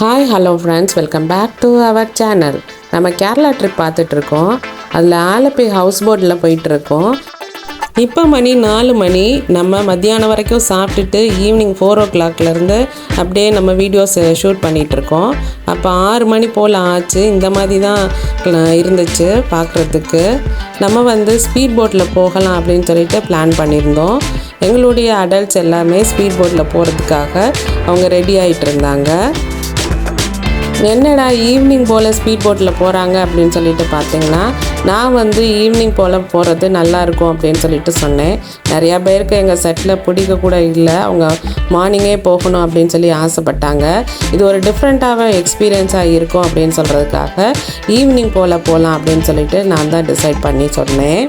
Hi hello friends, welcome back to our channel. நம்ம Kerala trip பார்த்துட்ருக்கோம். அதில் ஆலப்பி ஹவுஸ் போட்டில் போயிட்டுருக்கோம். இப்போ மணி 4 மணி. நம்ம மத்தியானம் வரைக்கும் சாப்பிட்டுட்டு ஈவினிங் 4 o'clockலேருந்து அப்படியே நம்ம வீடியோஸ் ஷூட் பண்ணிகிட்ருக்கோம். அப்போ 6 மணி போல் ஆச்சு. இந்த மாதிரி தான் இருந்துச்சு பார்க்குறதுக்கு. நம்ம ஸ்பீட் போட்டில் போகலாம் அப்படின்னு சொல்லிட்டு பிளான் பண்ணியிருந்தோம். எங்களுடைய அடல்ட்ஸ் எல்லாமே ஸ்பீட் போட்டில் போகிறதுக்காக அவங்க ரெடி ஆகிட்டு இருந்தாங்க. என்னடா ஈவினிங் போல் ஸ்பீட் போட்டில் போகிறாங்க அப்படின்னு சொல்லிட்டு பார்த்தீங்கன்னா, நான் ஈவினிங் போல் போகிறது நல்லாயிருக்கும் அப்படின்னு சொல்லிட்டு சொன்னேன். நிறையா பேருக்கு எங்கள் செட்டில் பிடிக்க கூட இல்லை. அவங்க மார்னிங்கே போகணும் அப்படின்னு சொல்லி ஆசைப்பட்டாங்க. இது ஒரு டிஃப்ரெண்ட்டாக எக்ஸ்பீரியன்ஸாக இருக்கும் அப்படின்னு சொல்கிறதுக்காக ஈவினிங் போல் போகலாம் அப்படின்னு சொல்லிட்டு நான் தான் டிசைட் பண்ணி சொன்னேன்.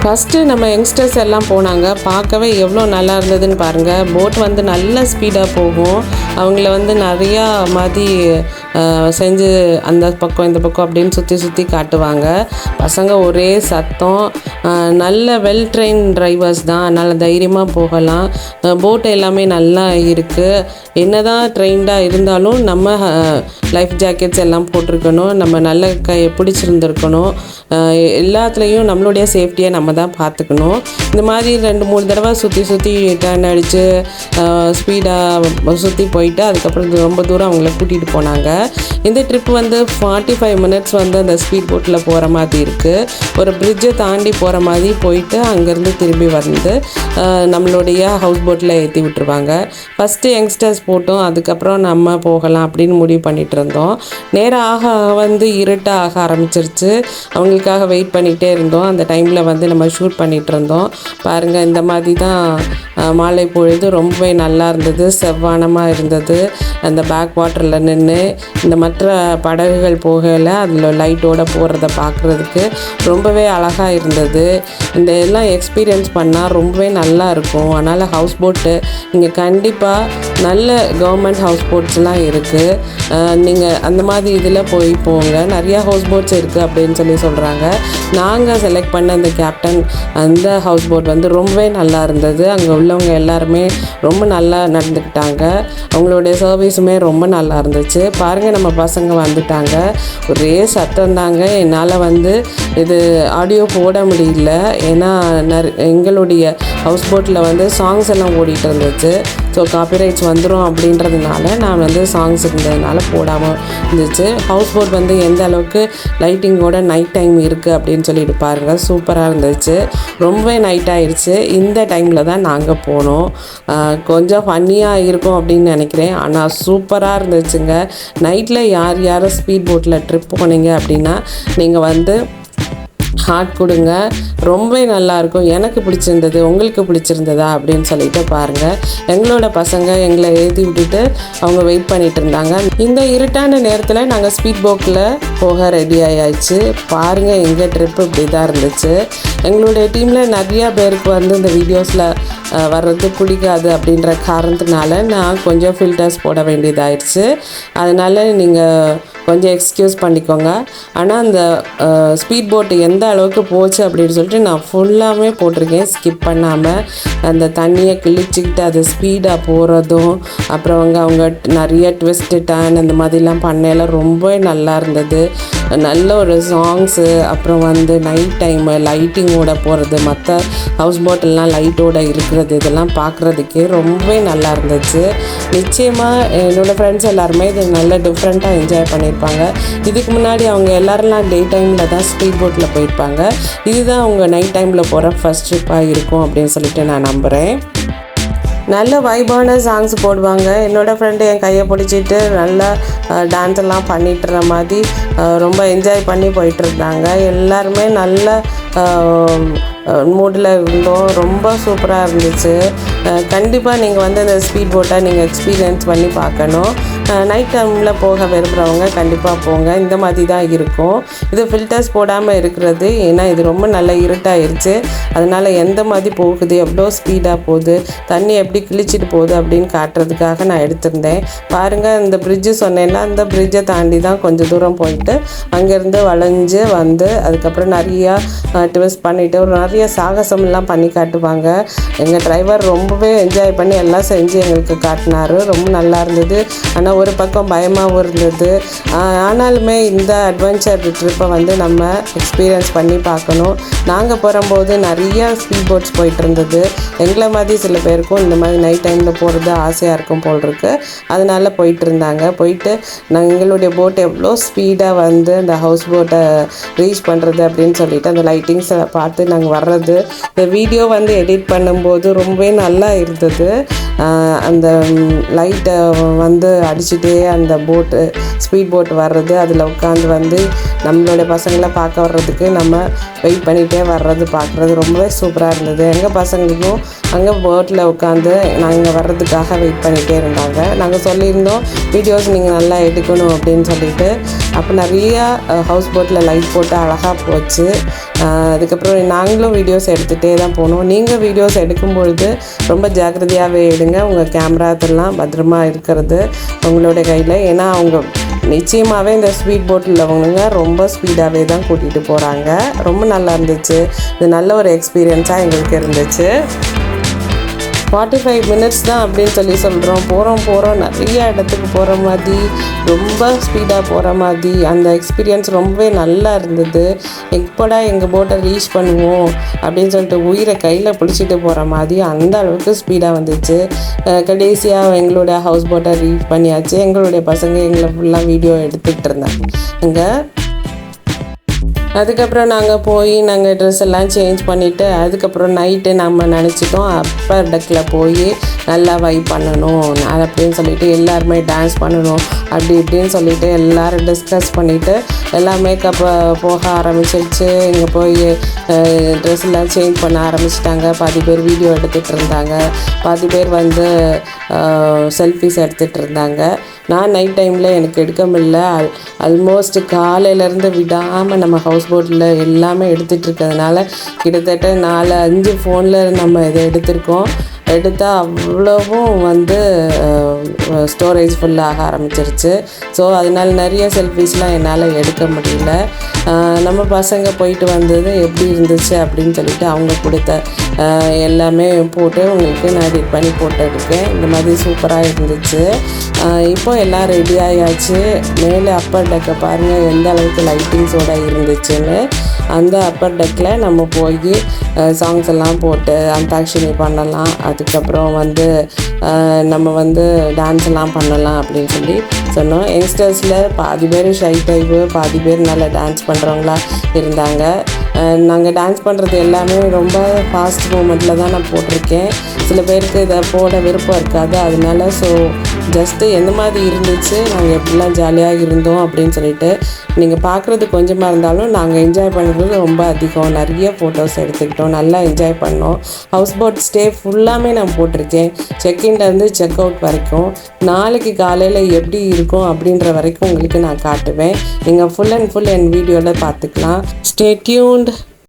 ஃபஸ்ட்டு நம்ம யங்ஸ்டர்ஸ் எல்லாம் போனாங்க. பார்க்கவே எவ்வளோ நல்லா இருந்ததுன்னு பாருங்கள். போட் நல்ல ஸ்பீடாக போகும். அவங்கள நிறையா மாதிரி செஞ்சு அந்த பக்கம் இந்த பக்கம் அப்படின்னு சுற்றி சுற்றி காட்டுவாங்க. பசங்க ஒரே சத்தம். நல்ல வெல் ட்ரெயின் டிரைவர்ஸ் தான், அதனால் தைரியமாக போகலாம். போட் எல்லாமே நல்லா இருக்குது. என்ன தான் ட்ரெயின்டாக இருந்தாலும் நம்ம லைஃப் ஜாக்கெட்ஸ் எல்லாம் போட்டிருக்கணும். நம்ம நல்ல பிடிச்சிருந்துருக்கணும். எல்லாத்துலேயும் நம்மளுடைய சேஃப்டியை நம்ம தான் பார்த்துக்கணும். இந்த மாதிரி 2-3 தடவை சுற்றி சுற்றி டர்ன் அடித்து ஸ்பீடாக சுற்றி போயிட்டு அதுக்கப்புறம் ரொம்ப தூரம் அவங்கள கூட்டிகிட்டு போனாங்க. இந்த ட்ரிப் 45 minutes அந்த ஸ்பீட் போட்டில் போகிற மாதிரி இருக்குது. ஒரு பிரிட்ஜை தாண்டி போகிற மாதிரி போயிட்டு அங்கேருந்து திரும்பி நம்மளுடைய ஹவுஸ் போட்டில் ஏற்றி விட்டுருவாங்க. ஃபஸ்ட்டு யங்ஸ்டர்ஸ் போட்டோம், அதுக்கப்புறம் நம்ம போகலாம் அப்படின்னு முடிவு பண்ணிகிட்டு இருந்தோம். நேராக இருட்டாக ஆரம்பிச்சிருச்சு. அவங்களுக்காக வெயிட் பண்ணிகிட்டே இருந்தோம். அந்த டைமில் நம்ம ஷூட் பண்ணிகிட்டு இருந்தோம். பாருங்கள், இந்த மாதிரி தான் மாலை பொழுது ரொம்பவே நல்லா இருந்தது. செவ்வானமாக இருந்தது. அந்த பேக் வாட்டரில் நின்று இந்த மற்ற படகுகள் போகலை, அதில் லைட்டோடு போகிறத பார்க்குறதுக்கு ரொம்பவே அழகாக இருந்தது. இந்த எல்லாம் எக்ஸ்பீரியன்ஸ் பண்ணால் ரொம்பவே நல்லா இருக்கும். அதனால் ஹவுஸ் போட்டு நீங்கள் கண்டிப்பாக நல்ல கவர்மெண்ட் ஹவுஸ் போட்ஸ்லாம் இருக்குது. நீங்கள் அந்த மாதிரி இதில் போங்க. நிறையா ஹவுஸ் போட்ஸ் இருக்குது அப்படின்னு சொல்கிறாங்க. நாங்கள் செலக்ட் பண்ண அந்த கேப்டன் அந்த ஹவுஸ் போட் ரொம்பவே நல்லா இருந்தது. அங்கே உள்ளவங்க எல்லாருமே ரொம்ப நல்லா நடந்துக்கிட்டாங்க. அவங்களுடைய சர்வீஸுமே ரொம்ப நல்லா இருந்துச்சு. பாருங்கள், நம்ம பசங்க வந்துட்டாங்க. ஒரே சத்தம் தாங்க. என்னால் இது ஆடியோ போட முடியல. ஏன்னா எங்களுடைய ஹவுஸ் போட்டில் சாங்ஸ் எல்லாம் ஓடிட்டு இருந்துச்சு. ஸோ காப்பிரைட்ஸ் வந்துடும் அப்படின்றதுனால நான் சாங்ஸ் இருந்ததுனால போடாமல் இருந்துச்சு. ஹவுஸ் போட் எந்த அளவுக்கு லைட்டிங்கோட நைட் டைம் இருக்குது அப்படின்னு சொல்லிட்டு பாருங்கள். சூப்பராக இருந்துச்சு. ரொம்பவே நைட் ஆகிடுச்சு. இந்த டைமில் தான் நாங்கள் போனோம். கொஞ்சம் ஃபன்னியாக இருக்கும் அப்படின்னு நினைக்கிறேன். ஆனால் சூப்பராக இருந்துச்சுங்க. நைட்டில் யார் ஸ்பீட் போட்டில் ட்ரிப் போனீங்க அப்படின்னா நீங்கள் ஹார்ட் கொடுங்க. ரொம்பவே நல்லாயிருக்கும். எனக்கு பிடிச்சிருந்தது, உங்களுக்கு பிடிச்சிருந்ததா அப்படின்னு சொல்லிட்டு பாருங்கள். எங்களோட பசங்க எங்களை எழுதி விட்டுட்டு அவங்க வெயிட் பண்ணிகிட்டு இருந்தாங்க. இந்த இருட்டான நேரத்தில் நாங்கள் ஸ்பீட் போட்டில் போக ரெடி ஆயாச்சு. பாருங்கள், எங்கள் ட்ரிப்பு இப்படி தான் இருந்துச்சு. எங்களுடைய டீமில் நிறையா பேருக்கு இந்த வீடியோஸில் வர்றது பிடிக்காது அப்படின்ற காரணத்தினால நான் கொஞ்சம் ஃபில்டர்ஸ் போட வேண்டியதாகிடுச்சு. அதனால் நீங்கள் கொஞ்சம் எக்ஸ்கியூஸ் பண்ணிக்கோங்க. ஆனால் அந்த ஸ்பீட் போட்டு எந்த அளவுக்கு போச்சு அப்படின்னு சொல்லிட்டு நான் ஃபுல்லாமே போட்டிருக்கேன், ஸ்கிப் பண்ணாமல். அந்த தண்ணியை கிழிச்சிக்கிட்டு அது ஸ்பீடாக போகிறதும், அப்புறம் அவங்க நிறைய ட்விஸ்ட்டு டர்ன் அந்த மாதிரிலாம் பண்ணையெல்லாம் ரொம்பவே நல்லா இருந்தது. நல்ல ஒரு சாங்ஸு, அப்புறம் நைட் டைமு லைட்டிங்கோட போகிறது, மற்ற ஹவுஸ் போட்டெல்லாம் லைட்டோடு இருக்கிறது, இதெல்லாம் பார்க்குறதுக்கே ரொம்பவே நல்லா இருந்துச்சு. நிச்சயமாக என்னோடய ஃப்ரெண்ட்ஸ் எல்லாருமே இது நல்ல டிஃப்ரெண்ட்டாக என்ஜாய் பண்ணியிருப்பாங்க. இதுக்கு முன்னாடி அவங்க எல்லாரெல்லாம் டே டைமில் தான் ஸ்பீட் போட்டில் போயிருப்பாங்க. இதுதான் அவங்க நைட் டைமில் போகிற ஃபஸ்ட் ட்ரிப்பாக இருக்கும் அப்படின்னு சொல்லிட்டு நான் நம்புகிறேன். நல்ல வைபான சாங்ஸ் போடுவாங்க. என்னோடய ஃப்ரெண்டு என் கையை பிடிச்சிட்டு நல்லா டான்ஸ் எல்லாம் பண்ணிட்டுற மாதிரி ரொம்ப என்ஜாய் பண்ணி போயிட்டுருந்தாங்க. எல்லாருமே நல்ல மூடில் இருந்தோம். ரொம்ப சூப்பராக இருந்துச்சு. கண்டிப்பாக நீங்கள் அந்த ஸ்பீட் போட்டை நீங்கள் எக்ஸ்பீரியன்ஸ் பண்ணி பார்க்கணும். நைட் டைமில் போக விரும்புகிறவங்க கண்டிப்பாக போங்க. இந்த மாதிரி தான் இருக்கும். இது ஃபில்டர்ஸ் போடாமல் இருக்கிறது. ஏன்னா இது ரொம்ப நல்ல இருட்டாயிருச்சு. அதனால் எந்த மாதிரி போகுது, எவ்வளோ ஸ்பீடாக போகுது, தண்ணி எப்படி கிழிச்சிட்டு போகுது அப்படின்னு காட்டுறதுக்காக நான் எடுத்திருந்தேன். பாருங்கள், இந்த பிரிட்ஜு சொன்னேன்னா அந்த பிரிட்ஜை தாண்டி தான் கொஞ்சம் தூரம் போயிட்டு அங்கேருந்து வளைஞ்சு வந்து அதுக்கப்புறம் நிறையா ட்விஸ்ட் பண்ணிவிட்டு நிறைய சாகசம்லாம் பண்ணி காட்டுவாங்க. எங்கள் டிரைவர் ரொம்பவே என்ஜாய் பண்ணி எல்லாம் செஞ்சு எங்களுக்கு காட்டினார். ரொம்ப நல்லா இருந்தது. ஆனால் ஒரு பக்கம் பயமாகவும் இருந்தது. ஆனாலுமே இந்த அட்வென்ச்சர் ட்ரிப்பை வந்து நம்ம எக்ஸ்பீரியன்ஸ் பண்ணி பார்க்கணும். நாங்கள் போகும்போது நிறையா ஸ்பீட் போட்ஸ் போயிட்டு இருந்தது. எங்களை மாதிரி சில பேருக்கும் இந்த மாதிரி நைட் டைமில் போகிறது ஆசையாக இருக்கும் போல் இருக்குது. அதனால் போயிட்டு இருந்தாங்க. போயிட்டு எங்களுடைய போட் எவ்வளோ ஸ்பீடாக வந்து அந்த ஹவுஸ் போட்டை ரீச் பண்ணுறது அப்படின்னு சொல்லிட்டு அந்த லைட்டிங்ஸை பார்த்து நாங்கள் வர்றது. இந்த வீடியோ வந்து எடிட் பண்ணும்போது ரொம்பவே நல்லா இருந்தது. அந்த லைட்டை வந்து அடிச்சுட்டே அந்த போட்டு ஸ்பீட் போட் வர்றது, அதில் உட்காந்து வந்து நம்மளோட பசங்களை பார்க்க வர்றதுக்கு நம்ம வெயிட் பண்ணிகிட்டே வர்றது பார்க்குறது ரொம்பவே சூப்பராக இருந்தது. எங்கள் பசங்களுக்கும் அங்கே போட்டில் உட்காந்து நாங்கள் வர்றதுக்காக வெயிட் பண்ணிகிட்டே இருந்தாங்க. நாங்கள் சொல்லியிருந்தோம் வீடியோஸ் நீங்கள் நல்லா எடுக்கணும் அப்படின்னு சொல்லிட்டு. அப்போ நிறையா ஹவுஸ் போட்டில் லைட் போட்டு அழகாக போச்சு. அதுக்கப்புறம் நாங்களும் வீடியோஸ் எடுத்துகிட்டே தான் போனோம். நீங்கள் வீடியோஸ் எடுக்கும்பொழுது ரொம்ப ஜாக்கிரதையாகவே எடுங்க. உங்கள் கேமராத்தெல்லாம் பத்திரமா இருக்கிறது உங்களோட கையில். ஏன்னா அவங்க நிச்சயமாகவே இந்த ஸ்பீட் போட்டில் உள்ளவங்க ரொம்ப ஸ்பீடாகவே தான் கூட்டிகிட்டு போகிறாங்க. ரொம்ப நல்லா இருந்துச்சு. இது நல்ல ஒரு எக்ஸ்பீரியன்ஸாக எங்களுக்கு இருந்துச்சு. 45 மினிட்ஸ் தான் அப்படின்னு சொல்கிறோம். போகிறோம் நிறைய இடத்துக்கு போகிற மாதிரி, ரொம்ப ஸ்பீடாக போகிற மாதிரி அந்த எக்ஸ்பீரியன்ஸ் ரொம்பவே நல்லா இருந்தது. எப்போடா எங்கள் போட்டை ரீச் பண்ணுவோம் அப்படின்னு சொல்லிட்டு உயிரை கையில் பிடிச்சிட்டு போகிற மாதிரி அந்த அளவுக்கு ஸ்பீடாக வந்துச்சு. கடைசியாக எங்களோட ஹவுஸ் போட்டை ரீச் பண்ணியாச்சு. எங்களுடைய பசங்க எங்களை ஃபுல்லாக வீடியோ எடுத்துகிட்டு இருந்தாங்க. இங்கே அதுக்கப்புறம் நாங்கள் போய் நாங்கள் ட்ரெஸ் எல்லாம் சேஞ்ச் பண்ணிவிட்டு அதுக்கப்புறம் நைட்டு நம்ம நினச்சிட்டோம் அப்பர் டெக்கில் போய் நல்லா வைப் பண்ணணும் அப்படின்னு சொல்லிட்டு எல்லாருமே டான்ஸ் பண்ணணும் அப்படி இப்படின்னு சொல்லிட்டு எல்லோரும் டிஸ்கஸ் பண்ணிவிட்டு எல்லாம் மேக்கப்பை போக ஆரம்பிச்சிருச்சு. இங்கே போய் ட்ரெஸ் எல்லாம் சேஞ்ச் பண்ண ஆரம்பிச்சிட்டாங்க. பாதி பேர் வீடியோ எடுத்துகிட்டு இருந்தாங்க, பாதி பேர் வந்து செல்ஃபிஸ் எடுத்துகிட்டு இருந்தாங்க. நான் நைட் டைமில் எனக்கு எடுக்க முடியல. ஆல்மோஸ்ட் காலையிலேருந்து விடாமல் நம்ம ஹவுஸ் போட்டில் எல்லாமே எடுத்துகிட்டு இருக்கிறதுனால கிட்டத்தட்ட 4-5 ஃபோனில் நம்ம இதை எடுத்திருக்கோம். எடுத்தால் அவ்வளவும் வந்து ஸ்டோரேஜ் ஃபுல்லாக ஆரம்பிச்சிருச்சு. ஸோ அதனால் நிறைய செல்ஃபீஸ்லாம் என்னால் எடுக்க முடியல. நம்ம பசங்க போயிட்டு வந்தது எப்படி இருந்துச்சு அப்படின்னு சொல்லிட்டு அவங்க கொடுத்த எல்லாமே போட்டு உங்களுக்கு நான் எடிட் பண்ணி போட்டுருக்கேன். இந்த மாதிரி சூப்பராக இருந்துச்சு. இப்போ எல்லாம் ரெடி ஆயாச்சு. மேலே அப்பர் டெக்கை பாருங்கள் எந்த அளவுக்கு லைட்டிங்ஸோடு இருந்துச்சுன்னு. அந்த அப்பர் டெக்கில் நம்ம போய் சாங்ஸ் எல்லாம் போட்டு அந்தாக்ஷரி பண்ணலாம். அதுக்கப்புறம் வந்து நம்ம வந்து டான்ஸ் எல்லாம் பண்ணலாம் அப்படின்னு சொல்லி சொன்னோம். யங்ஸ்டர்ஸில் பாதி பேர் ஷை டைப்பு, பாதி பேர் நல்லா டான்ஸ் பண்ணுறவங்களா இருந்தாங்க. நாங்கள் டான்ஸ் பண்ணுறது எல்லாமே ரொம்ப ஃபாஸ்ட் மூமெண்ட்டில் தான் நான் போட்டிருக்கேன். சில பேருக்கு இதை போட விருப்பம் இருக்காது. அதனால ஜஸ்ட்டு எந்த மாதிரி இருந்துச்சு, நாங்கள் எப்படிலாம் ஜாலியாக இருந்தோம் அப்படின்னு சொல்லிட்டு நீங்கள் பார்க்குறது கொஞ்சமாக இருந்தாலும் நாங்கள் என்ஜாய் பண்ணுறது ரொம்ப அதிகம். நிறைய ஃபோட்டோஸ் எடுத்துக்கிட்டோம், நல்லா என்ஜாய் பண்ணோம். ஹவுஸ் போட் ஸ்டே ஃபுல்லாமே நான் போட்டிருக்கேன், செக்இன்லேருந்து செக் அவுட் வரைக்கும். நாளைக்கு காலையில் எப்படி இருக்கும் அப்படின்ற வரைக்கும் உங்களுக்கு நான் காட்டுவேன். நீங்கள் ஃபுல் அண்ட் ஃபுல் என் வீடியோவில் பார்த்துக்கலாம். Stay tuned.